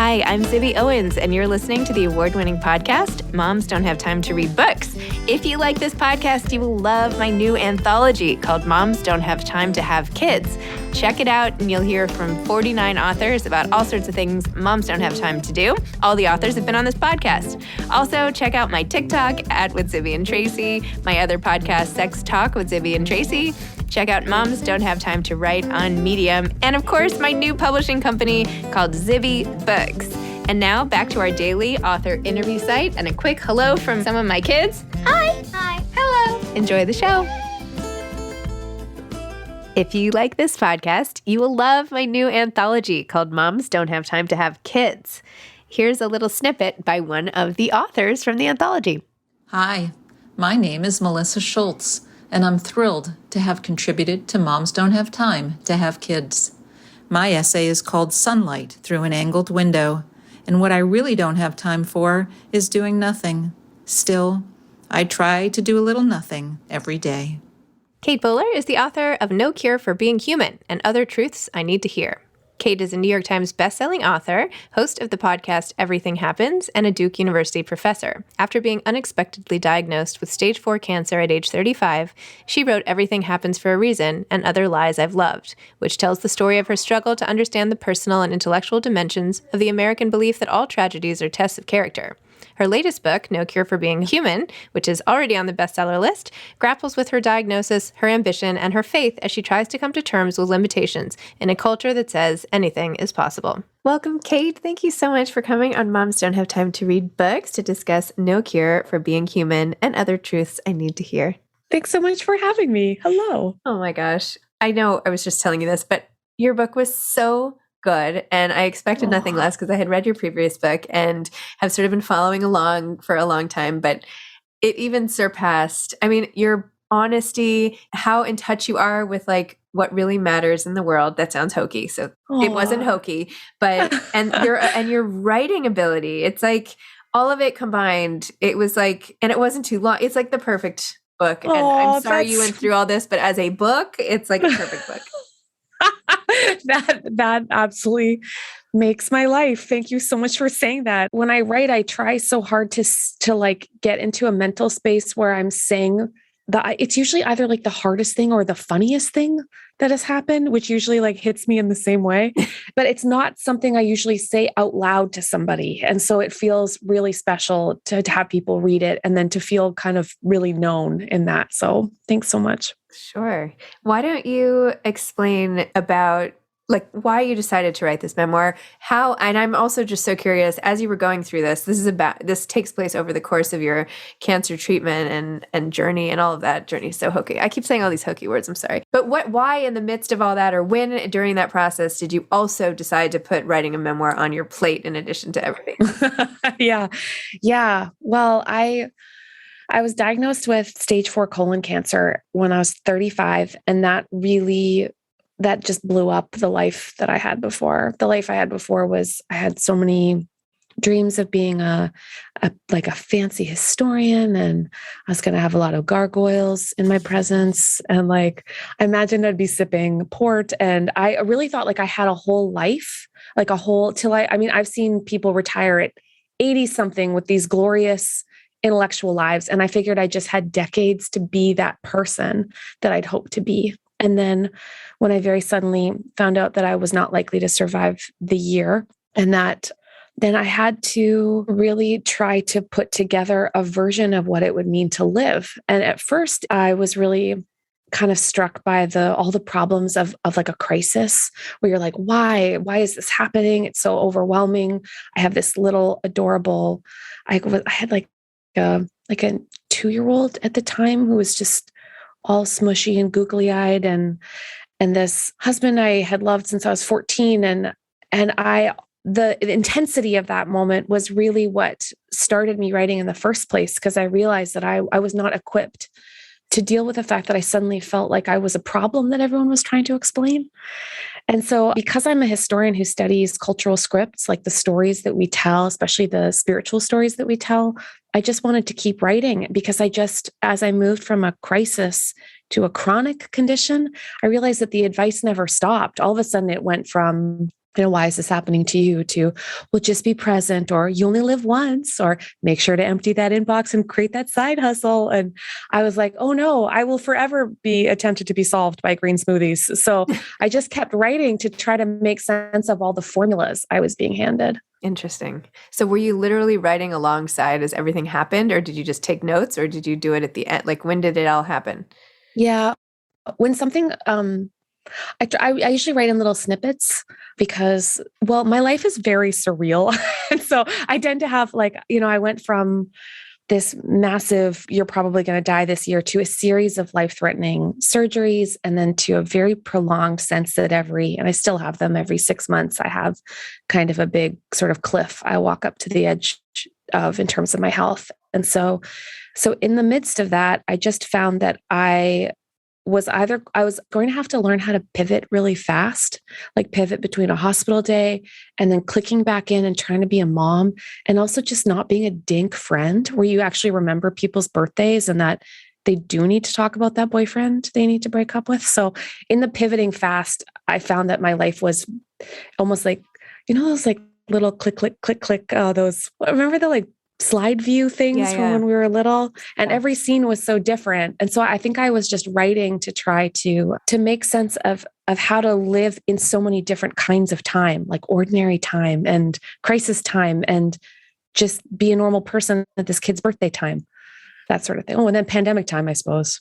Hi, I'm Zibby Owens, and you're listening to the award-winning podcast, Moms Don't Have Time to Read Books. If you like this podcast, you will love my new anthology called Moms Don't Have Time to Have Kids. Check it out, and you'll hear from 49 authors about all sorts of things moms don't have time to do. All the authors have been on this podcast. Also, check out my TikTok with Zibby and Tracy, my other podcast, Sex Talk with Zibby and Tracy. Check out Moms Don't Have Time to Write on Medium. And of course, my new publishing company called Zibby Books. And now back to our daily author interview site and a quick hello from some of my kids. Hi. Hi. Hello. Enjoy the show. If you like this podcast, you will love my new anthology called Moms Don't Have Time to Have Kids. Here's a little snippet by one of the authors from the anthology. Hi, my name is Melissa Schultz, and I'm thrilled to have contributed to Moms Don't Have Time to Have Kids. My essay is called Sunlight Through an Angled Window, and what I really don't have time for is doing nothing. Still, I try to do a little nothing every day. Kate Bowler is the author of No Cure for Being Human and Other Truths I Need to Hear. Kate is a New York Times bestselling author, host of the podcast Everything Happens, and a Duke University professor. After being unexpectedly diagnosed with stage 4 cancer at age 35, she wrote Everything Happens for a Reason and Other Lies I've Loved, which tells the story of her struggle to understand the personal and intellectual dimensions of the American belief that all tragedies are tests of character. Her latest book, No Cure for Being Human, which is already on the bestseller list, grapples with her diagnosis, her ambition, and her faith as she tries to come to terms with limitations in a culture that says anything is possible. Welcome, Kate. Thank you so much for coming on Moms Don't Have Time to Read Books to discuss No Cure for Being Human and Other Truths I Need to Hear. Thanks so much for having me. Hello. Oh my gosh. I know I was just telling you this, but your book was so good. And I expected nothing less because I had read your previous book and have sort of been following along for a long time, but it even surpassed, your honesty, how in touch you are with like what really matters in the world. That sounds hokey. So It wasn't hokey, but, and your writing ability, it's like all of it combined. It was like, and it wasn't too long. It's like the perfect book. And I'm sorry you went through all this, but as a book, it's like a perfect book. That absolutely makes my life. Thank you so much for saying that. When I write, I try so hard to like get into a mental space where I'm saying that it's usually either like the hardest thing or the funniest thing that has happened, which usually like hits me in the same way, but it's not something I usually say out loud to somebody. And so it feels really special to have people read it and then to feel kind of really known in that. So thanks so much. Sure. Why don't you explain about like why you decided to write this memoir, how, and I'm also just so curious, as you were going through this takes place over the course of your cancer treatment and journey and all of that journey. So hokey. I keep saying all these hokey words. I'm sorry. But why in the midst of all that, or when during that process, did you also decide to put writing a memoir on your plate in addition to everything? Yeah. Well, I was diagnosed with stage 4 colon cancer when I was 35. And that just blew up the life that I had before. The life I had before was, I had so many dreams of being a fancy historian, and I was going to have a lot of gargoyles in my presence. And like, I imagined I'd be sipping port. And I really thought like I had a whole life, like I've seen people retire at 80 something with these glorious intellectual lives. And I figured I just had decades to be that person that I'd hoped to be. And then when I very suddenly found out that I was not likely to survive the year, and that then I had to really try to put together a version of what it would mean to live. And at first I was really kind of struck by all the problems of like a crisis where you're like, why is this happening? It's so overwhelming. I have this little adorable, I had like a 2-year-old at the time who was just all smushy and googly-eyed, and this husband I had loved since I was 14. And the intensity of that moment was really what started me writing in the first place, because I realized that I was not equipped to deal with the fact that I suddenly felt like I was a problem that everyone was trying to explain. And so because I'm a historian who studies cultural scripts, like the stories that we tell, especially the spiritual stories that we tell, I just wanted to keep writing, because as I moved from a crisis to a chronic condition, I realized that the advice never stopped. All of a sudden it went from why is this happening to you? To, well, just be present, or you only live once, or make sure to empty that inbox and create that side hustle. And I was like, oh no, I will forever be attempted to be solved by green smoothies. So I just kept writing to try to make sense of all the formulas I was being handed. Interesting. So were you literally writing alongside as everything happened, or did you just take notes, or did you do it at the end? Like, when did it all happen? Yeah. When something, I usually write in little snippets because, well, my life is very surreal. And so I tend to have like, I went from this massive, you're probably going to die this year, to a series of life-threatening surgeries, and then to a very prolonged sense that and I still have them every 6 months, I have kind of a big sort of cliff I walk up to the edge of in terms of my health. And so in the midst of that, I just found that I was going to have to learn how to pivot really fast, like pivot between a hospital day and then clicking back in and trying to be a mom, and also just not being a dink friend where you actually remember people's birthdays and that they do need to talk about that boyfriend they need to break up with. So in the pivoting fast, I found that my life was almost like, those like little click, click, click, click, those, remember the like slide view things from when we were little, and every scene was so different. And so I think I was just writing to try to make sense of how to live in so many different kinds of time, like ordinary time and crisis time, and just be a normal person at this kid's birthday time, that sort of thing. Oh, and then pandemic time, I suppose.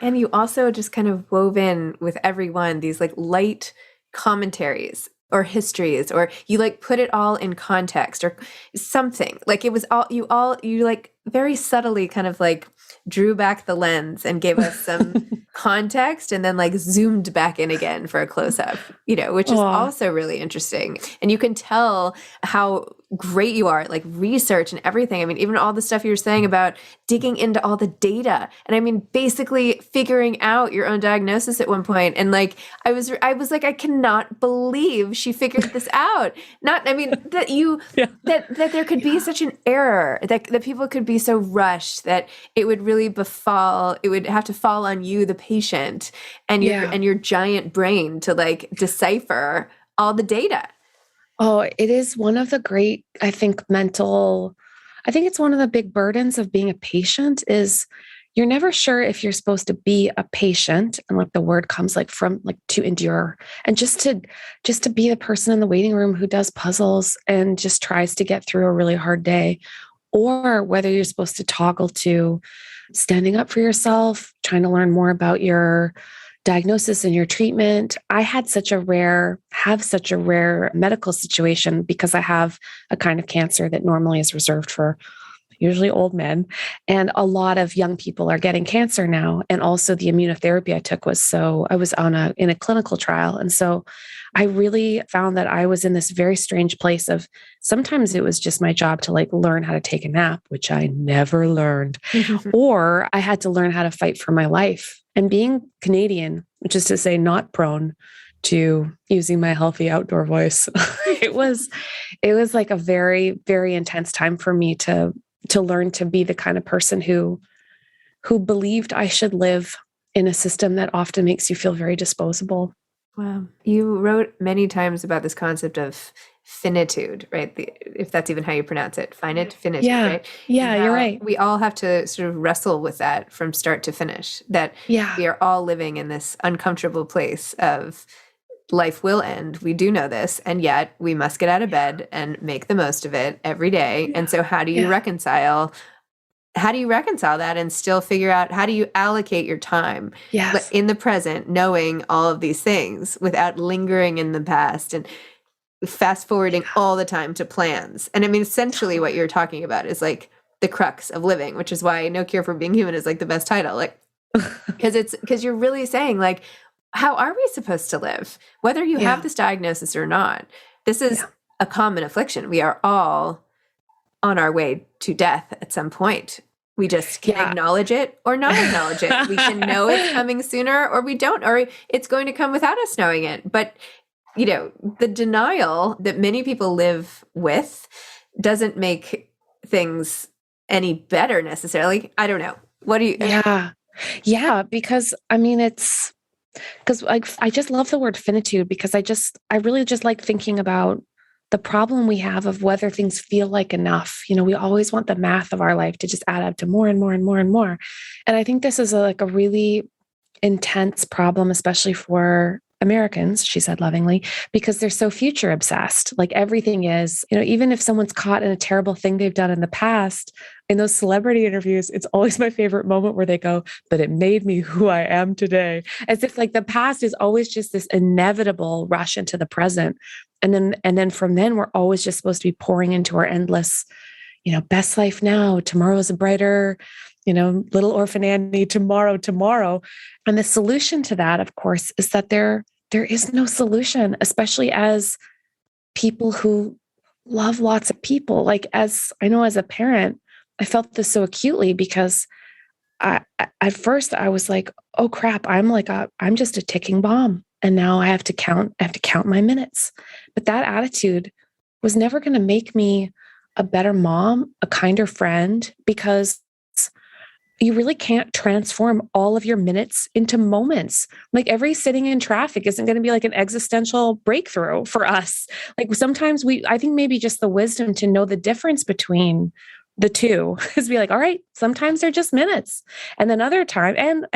And you also just kind of wove in with everyone these like light commentaries or histories, or you like put it all in context or something. Like it was you like very subtly kind of like drew back the lens and gave us some context, and then like zoomed back in again for a close up, which is also really interesting. And you can tell how great you are at like research and everything. I mean, even all the stuff you were saying about digging into all the data, and I mean, basically figuring out your own diagnosis at one point. And like, I was like, I cannot believe she figured this out. That there could be such an error, that people could be so rushed that it would really it would have to fall on you, the patient, and your giant brain to like decipher all the data. Oh, it is one of the great, I think it's one of the big burdens of being a patient is you're never sure if you're supposed to be a patient, and like the word comes like from like to endure, and just to be the person in the waiting room who does puzzles and just tries to get through a really hard day, or whether you're supposed to toggle to standing up for yourself, trying to learn more about your diagnosis and your treatment. I have such a rare medical situation because I have a kind of cancer that normally is reserved for usually old men. And a lot of young people are getting cancer now. And also the immunotherapy I took I was in a clinical trial. And so I really found that I was in this very strange place of sometimes it was just my job to like learn how to take a nap, which I never learned, or I had to learn how to fight for my life. And being Canadian, which is to say not prone to using my healthy outdoor voice, it was like a very, very intense time for me to learn to be the kind of person who believed I should live in a system that often makes you feel very disposable. Wow. You wrote many times about this concept of finitude, right? If that's even how you pronounce it, finitude, right? Yeah, you're right. We all have to sort of wrestle with that from start to finish, that we are all living in this uncomfortable place of life will end. We do know this, and yet we must get out of bed and make the most of it every day. And so how do you reconcile that and still figure out how do you allocate your time in the present, knowing all of these things without lingering in the past and fast forwarding all the time to plans? And I mean, essentially what you're talking about is like the crux of living, which is why No Cure for Being Human is like the best title. Like, because you're really saying like, how are we supposed to live? Whether you have this diagnosis or not, this is a common affliction. We are all on our way to death at some point. We just can acknowledge it or not acknowledge it. We can know it's coming sooner or we don't, or it's going to come without us knowing it. But, the denial that many people live with doesn't make things any better necessarily. I don't know. What do you... Yeah, because I mean, Because I just love the word finitude because I really just like thinking about the problem we have of whether things feel like enough. We always want the math of our life to just add up to more and more and more and more. And I think this is like a really intense problem, especially for Americans, she said lovingly, because they're so future obsessed. Like everything is, even if someone's caught in a terrible thing they've done in the past, in those celebrity interviews, it's always my favorite moment where they go, but it made me who I am today. As if like the past is always just this inevitable rush into the present. And then from then, we're always just supposed to be pouring into our endless, best life now, tomorrow's a brighter, little orphan Annie, tomorrow. And the solution to that, of course, is that there is no solution, especially as people who love lots of people. Like as I know as a parent, I felt this so acutely because at first I was like, oh crap, I'm just a ticking bomb. And now I have to count my minutes. But that attitude was never going to make me a better mom, a kinder friend, because you really can't transform all of your minutes into moments. Like every sitting in traffic isn't going to be like an existential breakthrough for us. Like sometimes I think maybe just the wisdom to know the difference between the two is be like, all right, sometimes they're just minutes. And then other time and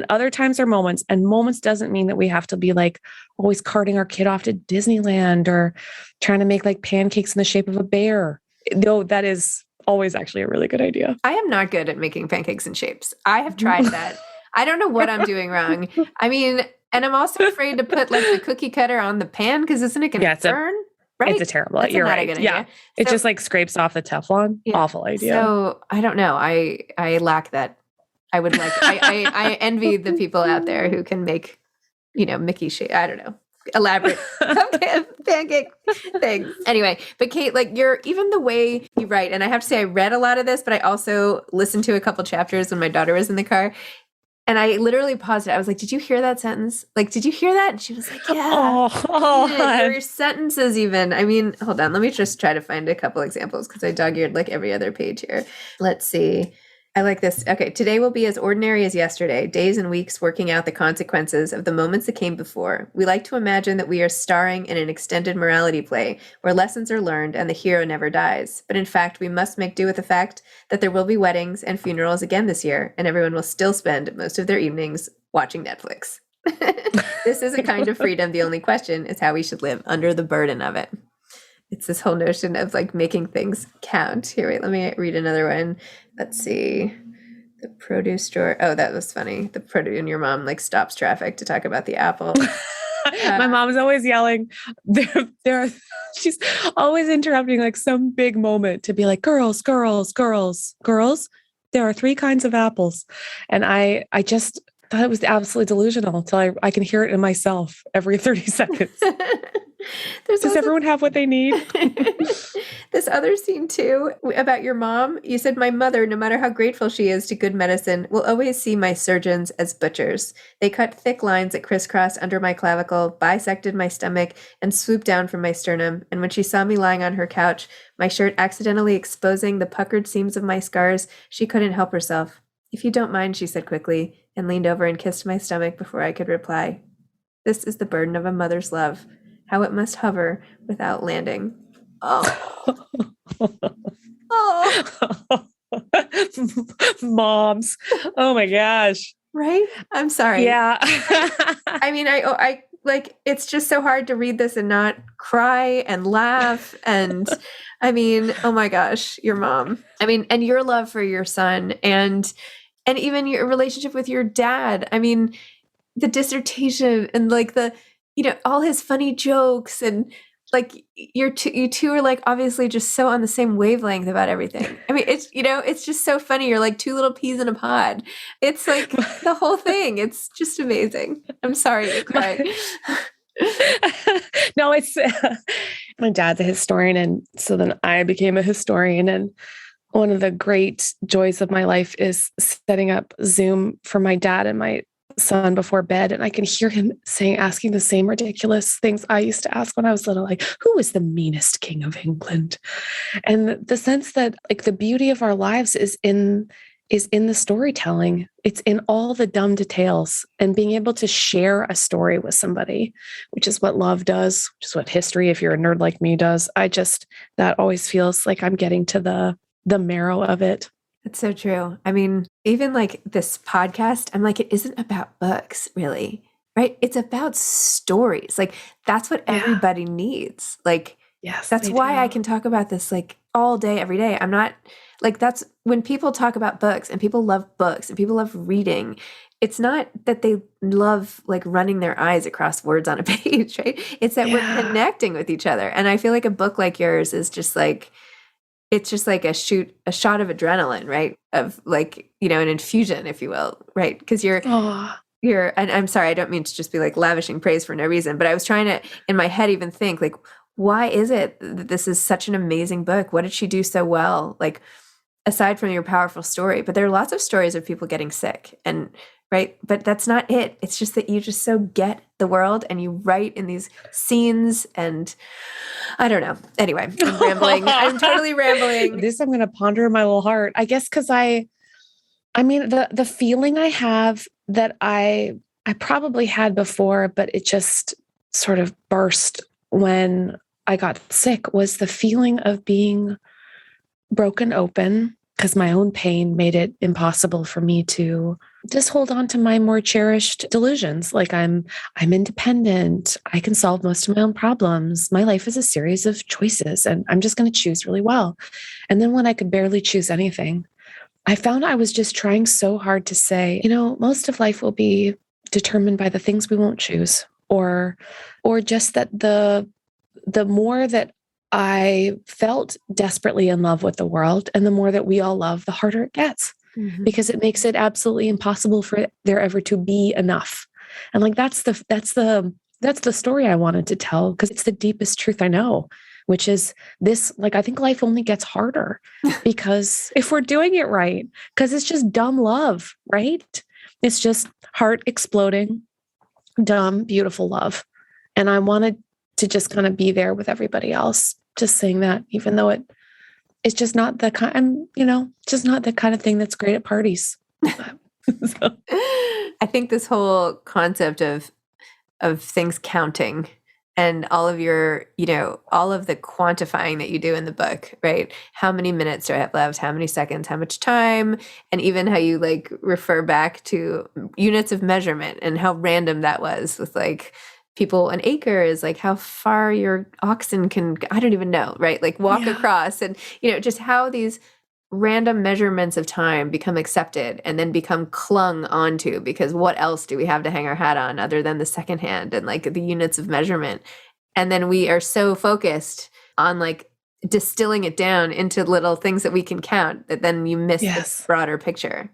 other times are moments. And moments doesn't mean that we have to be like always carting our kid off to Disneyland or trying to make like pancakes in the shape of a bear. Though that is always actually a really good idea. I am not good at making pancakes in shapes. I have tried that. I don't know what I'm doing wrong. I mean, and I'm also afraid to put like the cookie cutter on the pan because isn't it going to burn? Right? It's a terrible. You're right. Yeah, it just like scrapes off the Teflon. Yeah. Awful idea. So I don't know. I lack that. I would like. I envy the people out there who can make, Mickey shape. I don't know. Elaborate pancake things. Anyway, but Kate, like even the way you write, and I have to say I read a lot of this, but I also listened to a couple chapters when my daughter was in the car. And I literally paused it. I was like, did you hear that sentence? Like, did you hear that? And she was like, yeah. Your sentences even. I mean, hold on. Let me just try to find a couple examples because I dog-eared like every other page here. Let's see. I like this. Okay. Today will be as ordinary as yesterday, days and weeks working out the consequences of the moments that came before. We like to imagine that we are starring in an extended morality play where lessons are learned and the hero never dies. But in fact, we must make do with the fact that there will be weddings and funerals again this year, and everyone will still spend most of their evenings watching Netflix. This is a kind of freedom. The only question is how we should live under the burden of it. It's this whole notion of like making things count. Here, wait, let me read another one. Let's see. The produce store. Oh, that was funny. The produce and your mom like stops traffic to talk about the apple. My mom's always yelling. She's always interrupting like some big moment to be like, girls. There are 3 kinds of apples. And I just thought it was absolutely delusional until I can hear it in myself every 30 seconds. Does everyone have what they need? This other scene too about your mom. You said, my mother, no matter how grateful she is to good medicine, will always see my surgeons as butchers. They cut thick lines that crisscrossed under my clavicle, bisected my stomach, and swooped down from my sternum. And when she saw me lying on her couch, my shirt accidentally exposing the puckered seams of my scars, she couldn't help herself. If you don't mind, she said quickly, and leaned over and kissed my stomach before I could reply. This is the burden of a mother's love. How it must hover without landing. Oh. Moms. Oh my gosh. Right? I'm sorry. Yeah. I mean, I like, it's just so hard to read this and not cry and laugh. And I mean, oh my gosh, your mom. I mean, and your love for your son and even your relationship with your dad. I mean, the dissertation and like all his funny jokes and like you two are like obviously just so on the same wavelength about everything. I mean, it's just so funny. You're like 2 little peas in a pod. It's like the whole thing. It's just amazing. I'm sorry to cry. No, it's my dad's a historian. And so then I became a historian. And one of the great joys of my life is setting up Zoom for my dad and my son before bed, and I can hear him asking the same ridiculous things I used to ask when I was little, like, who is the meanest king of England? And the sense that like the beauty of our lives is in is in the storytelling. It's in all the dumb details and being able to share a story with somebody, which is what love does, which is what history, if you're a nerd like me, does. That always feels like I'm getting to the marrow of it. It's so true. I mean, even like this podcast, I'm like, it isn't about books really, right? It's about stories. Like that's what everybody needs. Like, yes, that's why I can talk about this like all day, every day. I'm not like, that's when people talk about books and people love books and people love reading. It's not that they love like running their eyes across words on a page, right? It's that we're connecting with each other. And I feel like a book like yours is just like, it's just like a shot of adrenaline, right? Of like, you know, an infusion, if you will, right? Because you're, and I'm sorry, I don't mean to just be like lavishing praise for no reason, but I was trying to, in my head, even think like, why is it that this is such an amazing book? What did she do so well? Like, aside from your powerful story, but there are lots of stories of people getting sick and right. But that's not it. It's just that you just so get the world and you write in these scenes and I don't know. Anyway, I'm rambling. I'm totally rambling. This I'm going to ponder in my little heart. I guess because I mean, the feeling I have that I probably had before, but it just sort of burst when I got sick was the feeling of being broken open because my own pain made it impossible for me to just hold on to my more cherished delusions. Like I'm independent. I can solve most of my own problems. My life is a series of choices and I'm just going to choose really well. And then when I could barely choose anything, I found I was just trying so hard to say, you know, most of life will be determined by the things we won't choose or just that the more that I felt desperately in love with the world and the more that we all love, the harder it gets because it makes it absolutely impossible for there ever to be enough. And like, that's the story I wanted to tell because it's the deepest truth I know, which is this, like, I think life only gets harder because if we're doing it right, because it's just dumb love, right? It's just heart exploding, dumb, beautiful love. And I wanted to just kind of be there with everybody else, just saying that, even though it's just not the kind, just not the kind of thing that's great at parties. So. I think this whole concept of things counting and all of your, all of the quantifying that you do in the book, right? How many minutes do I have left? How many seconds? How much time? And even how you like refer back to units of measurement and how random that was with like people, an acre is like how far your oxen can, I don't even know, right? Like walk across and, just how these random measurements of time become accepted and then become clung onto because what else do we have to hang our hat on other than the second hand and like the units of measurement? And then we are so focused on like distilling it down into little things that we can count that then you miss the broader picture.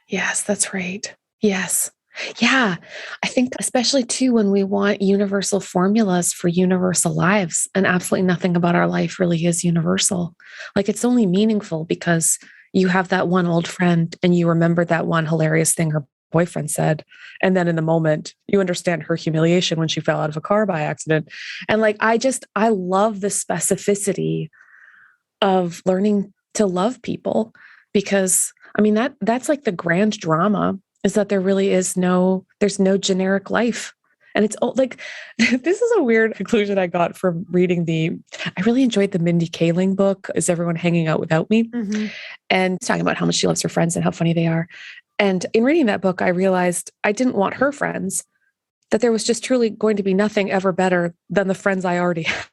Yes, that's right. Yes. Yeah. I think especially too, when we want universal formulas for universal lives and absolutely nothing about our life really is universal. Like it's only meaningful because you have that one old friend and you remember that one hilarious thing her boyfriend said. And then in the moment, you understand her humiliation when she fell out of a car by accident. And like, I love the specificity of learning to love people because I mean, that's like the grand drama is that there really is there's no generic life. And it's like, this is a weird conclusion I got from reading I really enjoyed the Mindy Kaling book, Is Everyone Hanging Out Without Me? Mm-hmm. And talking about how much she loves her friends and how funny they are. And in reading that book, I realized I didn't want her friends, that there was just truly going to be nothing ever better than the friends I already have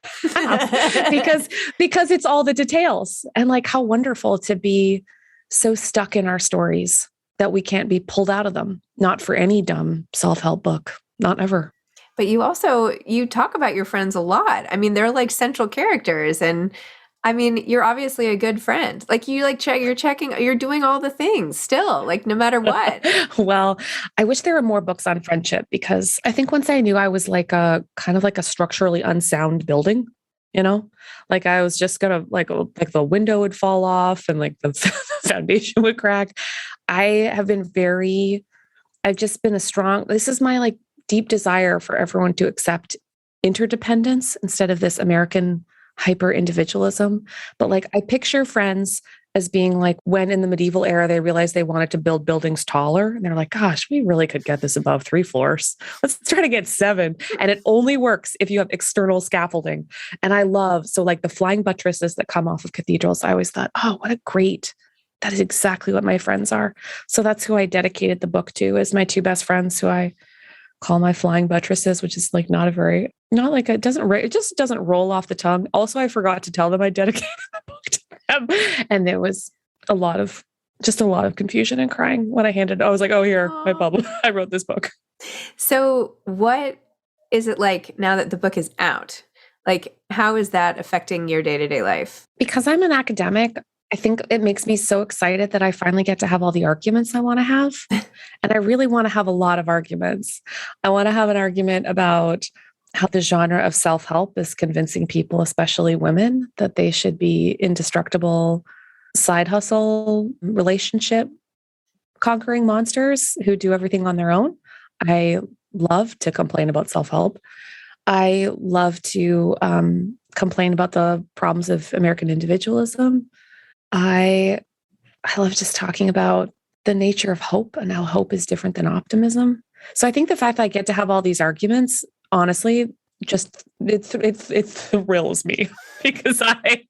because it's all the details and like how wonderful to be so stuck in our stories that we can't be pulled out of them, not for any dumb self-help book, not ever. But you talk about your friends a lot. I mean, they're like central characters. And I mean, you're obviously a good friend. Like you're doing all the things still, like no matter what. Well, I wish there were more books on friendship because I think once I knew I was like a kind of like a structurally unsound building, like I was just gonna like the window would fall off and like the foundation would crack. I've just been this is my like deep desire for everyone to accept interdependence instead of this American hyper individualism. But like I picture friends as being like when in the medieval era, they realized they wanted to build buildings taller. And they're like, gosh, we really could get this above 3 floors. Let's try to get 7. And it only works if you have external scaffolding. And I love, so like the flying buttresses that come off of cathedrals, I always thought, oh, what a great, that is exactly what my friends are. So that's who I dedicated the book to, is my 2 best friends who I call my flying buttresses, which is like it just doesn't roll off the tongue. Also, I forgot to tell them I dedicated the book to them. And there was a lot of confusion and crying when I handed it. I was like, oh, here, my bubble. I wrote this book. So what is it like now that the book is out? Like, how is that affecting your day-to-day life? Because I'm an academic, I think it makes me so excited that I finally get to have all the arguments I want to have. And I really want to have a lot of arguments. I want to have an argument about how the genre of self-help is convincing people, especially women, that they should be indestructible side hustle relationship conquering monsters who do everything on their own. I love to complain about self-help. I love to complain about the problems of American individualism. I love just talking about the nature of hope and how hope is different than optimism. So I think the fact that I get to have all these arguments, honestly, just it thrills me because I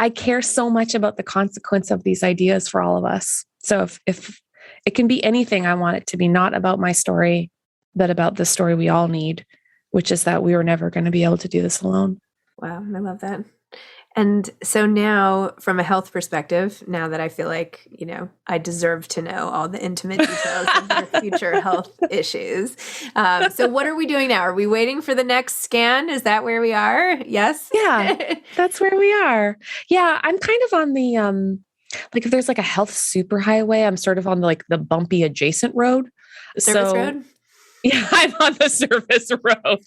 care so much about the consequence of these ideas for all of us. So if it can be anything, I want it to be not about my story, but about the story we all need, which is that we were never going to be able to do this alone. Wow, I love that. And so now, from a health perspective, now that I feel like, I deserve to know all the intimate details of your future health issues. So what are we doing now? Are we waiting for the next scan? Is that where we are? Yes? Yeah, that's where we are. Yeah, I'm kind of on the, like if there's like a health superhighway, I'm sort of on the bumpy adjacent road. Service road? Yeah, I'm on the service road.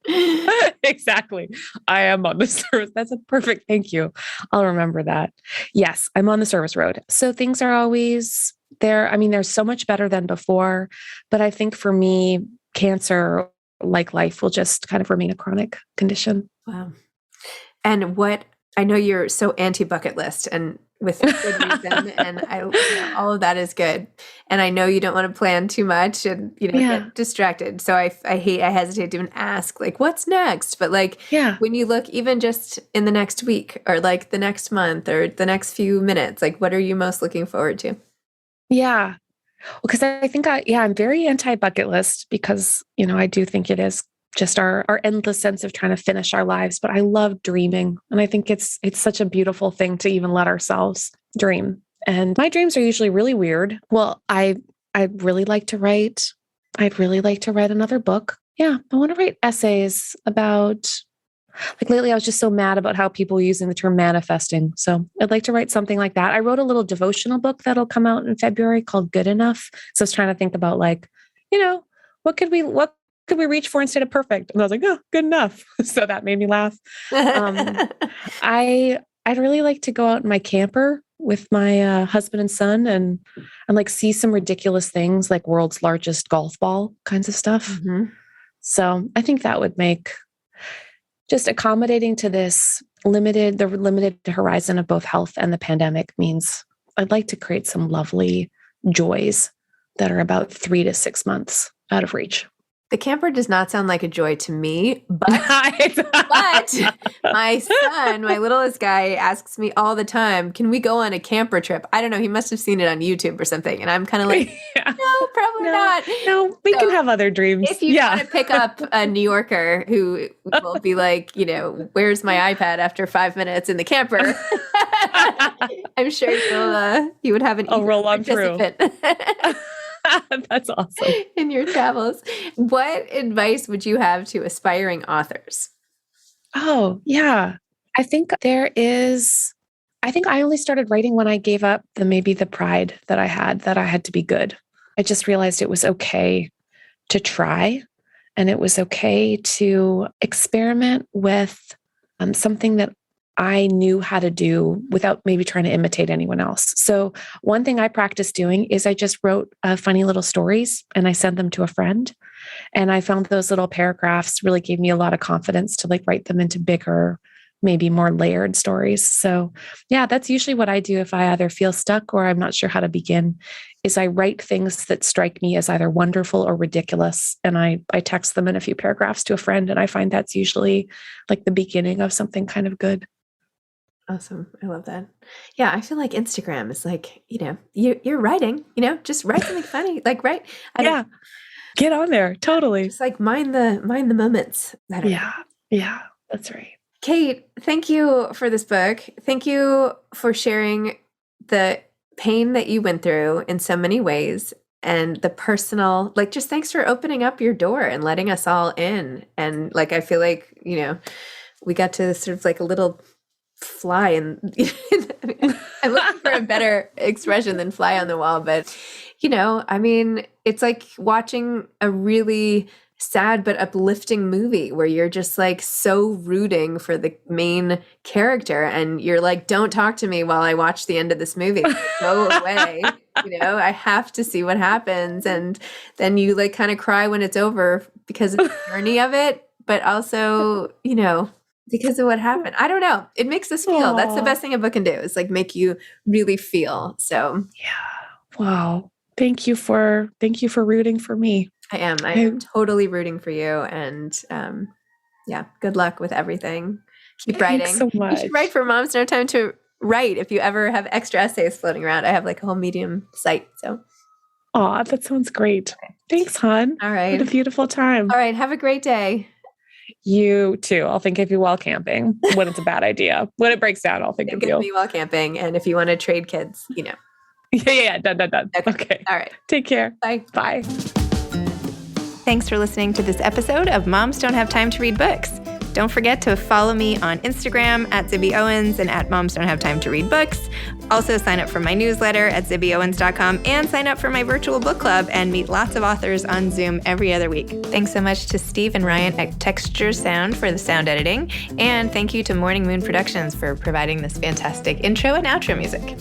Yes. Exactly. I am on the service. That's a perfect. Thank you. I'll remember that. Yes, I'm on the service road. So things are always there. I mean, they're so much better than before. But I think for me, cancer, like life, will just kind of remain a chronic condition. Wow. And I know you're so anti-bucket list, and with good reason, and all of that is good. And I know you don't want to plan too much and, get distracted. So I hesitate to even ask, like, what's next? But when you look even just in the next week or like the next month or the next few minutes, like, what are you most looking forward to? Yeah. Well, because I think I'm very anti-bucket list because, I do think it is just our endless sense of trying to finish our lives. But I love dreaming. And I think it's such a beautiful thing to even let ourselves dream. And my dreams are usually really weird. Well, I'd really like to write. I'd really like to write another book. Yeah. I want to write essays about, like lately I was just so mad about how people were using the term manifesting. So I'd like to write something like that. I wrote a little devotional book that'll come out in February called Good Enough. So I was trying to think about what could we reach for instead of perfect? And I was like, oh, good enough. So that made me laugh. I'd really like to go out in my camper with my husband and son and like see some ridiculous things like world's largest golf ball kinds of stuff. Mm-hmm. So I think that would make just accommodating to this limited horizon of both health and the pandemic means I'd like to create some lovely joys that are about 3 to 6 months out of reach. The camper does not sound like a joy to me, but my son, my littlest guy, asks me all the time, can we go on a camper trip? I don't know. He must have seen it on YouTube or something. And I'm kind of like, no, probably not. No, we can have other dreams. If you want to pick up a New Yorker who will be like, where's my iPad after 5 minutes in the camper? I'm sure you would have an I'll roll on through. That's awesome. In your travels. What advice would you have to aspiring authors? Oh, yeah. I think I only started writing when I gave up the pride that I had to be good. I just realized it was okay to try and it was okay to experiment with something that I knew how to do without maybe trying to imitate anyone else. So one thing I practiced doing is I just wrote funny little stories and I sent them to a friend. And I found those little paragraphs really gave me a lot of confidence to write them into bigger, maybe more layered stories. So yeah, that's usually what I do if I either feel stuck or I'm not sure how to begin, is I write things that strike me as either wonderful or ridiculous. And I text them in a few paragraphs to a friend. And I find that's usually like the beginning of something kind of good. Awesome. I love that. Yeah, I feel like Instagram is like, you're writing, just write something funny. Like, right? Yeah. Get on there. Totally. Just like mind the moments. Yeah, that's right. Kate, thank you for this book. Thank you for sharing the pain that you went through in so many ways, and the personal, like, just thanks for opening up your door and letting us all in. And like, I feel like, we got to sort of like a little fly and I'm looking for a better expression than fly on the wall, but it's like watching a really sad but uplifting movie where you're just like so rooting for the main character, and you're like, don't talk to me while I watch the end of this movie. Go away. I have to see what happens. And then you like kind of cry when it's over because of the journey of it, but also, because of what happened. I don't know. It makes us feel. Aww. That's the best thing a book can do, is like make you really feel. So yeah. Wow. Thank you for rooting for me. I am totally rooting for you. And good luck with everything. Keep writing. Thanks so much. You should write for Moms No Time to Write. If you ever have extra essays floating around, I have like a whole Medium site. So aw, that sounds great. Okay. Thanks, hon. All right. What a beautiful time. All right. Have a great day. You too. I'll think of you while camping when it's a bad idea. When it breaks down, I'll think of you. Me while camping. And if you want to trade kids, Yeah. Done. Okay. All right. Take care. Bye. Bye. Thanks for listening to this episode of Moms Don't Have Time to Read Books. Don't forget to follow me on Instagram at Zibby Owens and at Moms Don't Have Time to Read Books. Also sign up for my newsletter at zibbyowens.com and sign up for my virtual book club and meet lots of authors on Zoom every other week. Thanks so much to Steve and Ryan at Texture Sound for the sound editing. And thank you to Morning Moon Productions for providing this fantastic intro and outro music.